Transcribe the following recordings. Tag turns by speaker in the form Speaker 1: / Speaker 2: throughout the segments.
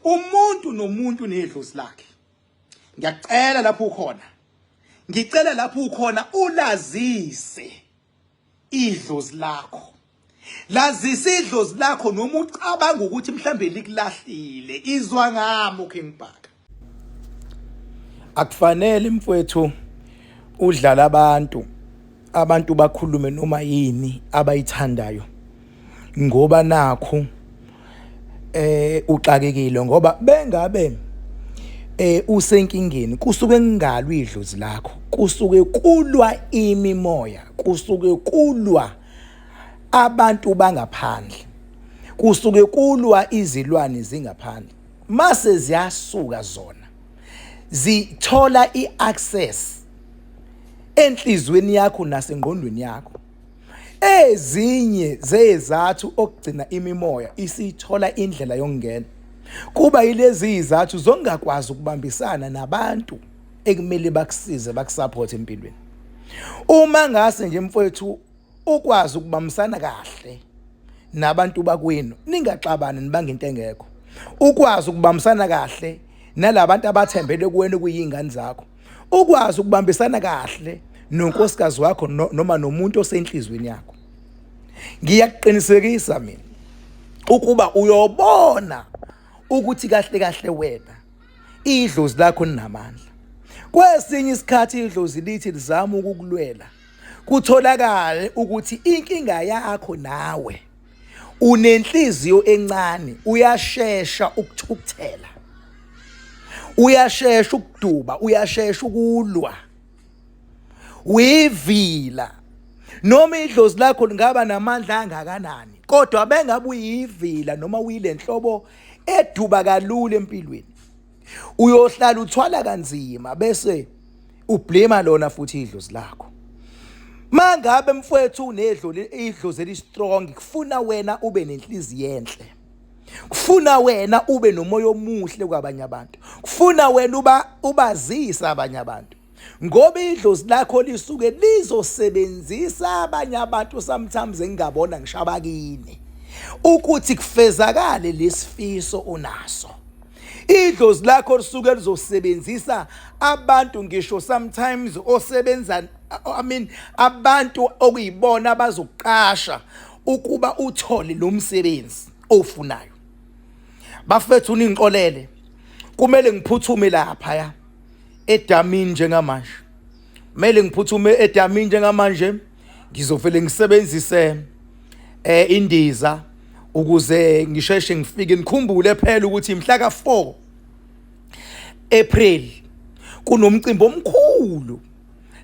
Speaker 1: Umuntu nomuntu nedlozi lakhe. Ngiyacela lapho ukhona. Ngicela lapho ukhona ulazise idlozi lakho. Lazisa idlozi lakho noma ucabanga ukuthi mhlambe likulahlile. Izwa ngami King Bhaka. Akufanele mfowethu udlala abantu bakhulume noma yini abayithandayo. Ngoba nakho uxakekile ngoba bengabe usenkingeni kusuke ngingalwa idlozi lakho, kusuke kulwa imimoya, kusuke kulwa abantu bangaphandle, kusuke kulwa izilwane zingaphandle. Mase ziyasuka zona zithola iaccess enhlizweni yakho nasengqondweni yakho. Ezinye zezathu okugcina imimoya isithola indlela yokungena kuba yilezi izathu zongakwazi ukubambisana nabantu ekumele bakusize bakusupport empilweni. Uma ngase nje mfowethu ukwazi ukubambisana kahle nabantu bakwenu, ningaxabana nibanga into engekho. Ukwazi ukubambisana kahle nalabantu abathembele kuwena kuyingane zakho. Ukwazi ukubambisana kahle nonkosikazi wakho noma nomuntu osenhlizweni yakho. Ngiyakuqinisekisa mina ukuba uyobona ukuthi kahle wena idlozi lakho linamandla. Kwesinye isikhathi idlozi lithi lizama ukukulwela, kutholakala ukuthi inkinga yakho nawe unenhliziyo encane, uyashesha ukuthukuthela, uyashesha ukuduba, uyashesha ukulwa, uyivila. Noma idlozi lakho lingaba namandla angakanani, kodwa bengabe uyivila noma uyilenhlobo eduba kalula empilweni, uyohlala uthwala kanzima bese ublame lona futhi idlozi lakho. Mangabe mfowethu idlozi elistrong, kufuna wena ube nenhliziyo enhle, kufuna wena ube nomoya omuhle kwabanye abantu, kufuna wena ubazisa abanye abantu. Ngoba idlozi lakho lisuke lizosebenzisa abanye abantu sometimes engingabona ngishabakini ukuthi kufezakale lesifiso unaso. Idlozi lakho lisuke lizosebenzisa abantu ngisho sometimes osebenza abantu okuyibona abazokuqasha ukuba uthole lo msebenzi ofunayo. Bafethu ningiqolele, kumele ngiphuthume lapha edamini njengamanje. Kumele ngiphuthume edamini njengamanje, ngizovele ngisebenzise indiza ukuze ngisheshe ngifike. Nikhumbule phela ukuthi mhla ka4 April kunomcimbi omkhulu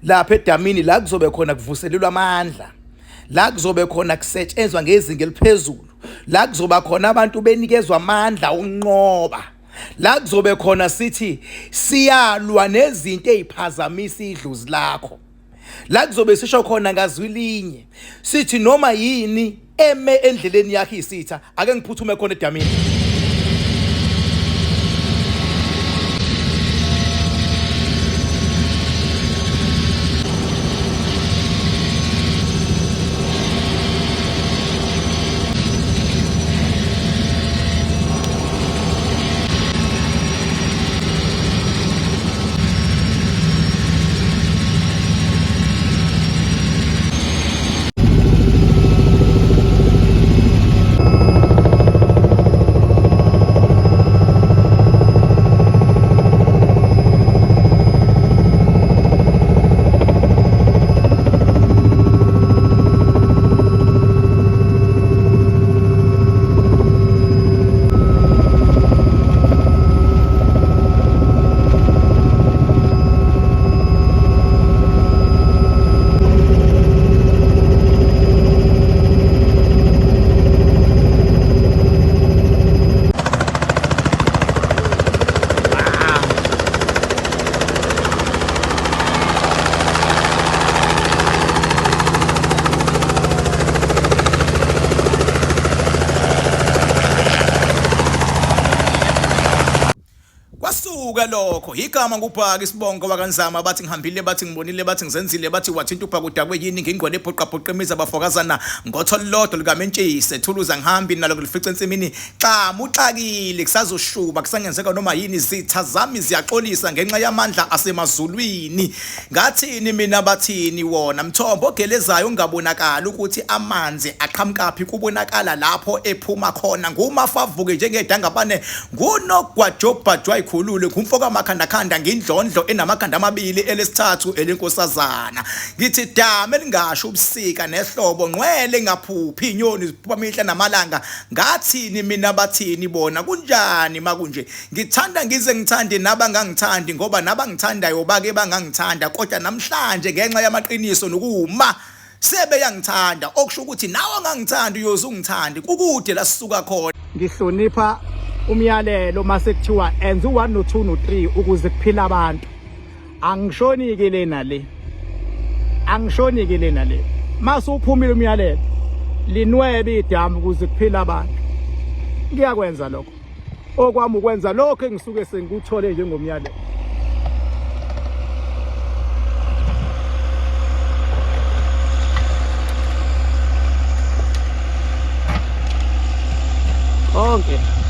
Speaker 1: lapha edamini, la kuzobe khona kuvuselelwa amandla, la kuzobe khona kusetshenzwa ngezinga eliphezulu, la kuzoba khona abantu benikezwa amandla onqoba, la kuzobe khona sithi siyalwa nezinto eziphazamisa idlozi lakho, la kuzobe sisho khona ngazwilinye sithi noma yini eme endleleni yakho isitha ake ngiphuthume khona edamini. kusuka lokho igama nguBhaka Isibongo wakanzama bathi ngihambile bathi ngibonile bathi ngizenzile bathi wathinta uBhaka udakwe yini ngingcwele ebhoqa imiza bafokazana ngothololodo likaMentshisi Thuluza ngihambi nalo kulifica ensimini xa muxakile kusazoshuba kusangenzeka noma yini izitha zami ziyaxolisa ngenxa yamandla asemazulwini ngathini mina bathini wona mthombo ogelezayo ungabonakala ukuthi amanzi aqhamukaphi kubonakala lapho ephuma khona ngumafavuke njengedangabane ngunogwajobhajwa ikhulule ngumfoka makhandakhanda ngindlondlo enamakhanda amabili elesithathu elenkosazana ngithi dame lingasho ubusika nehlobo ngcwele ngaphuphi inyoni ziphuma mihla namalanga ngathini mina bathini bona kunjani makunje ngithanda ngize ngithande nabangangithandi ngoba nabangithandayo bake bangangithanda kodwa namhlanje ngenxa yamaqiniso nokuma sebe yangithanda okusho ukuthi nawe angangithandi uyozungithandi kukude la sisuka khona
Speaker 2: ngihlonipha umyalelo mase kuthiwa enza u1 no2 no3 ukuze kuphila abantu angishonike lena le mase uphumile umyalelo linwebe idamu ukuze kuphila abantu ngiyakwenza lokho okwami ukwenza lokho engisuke sengikuthole njengomyalelo okay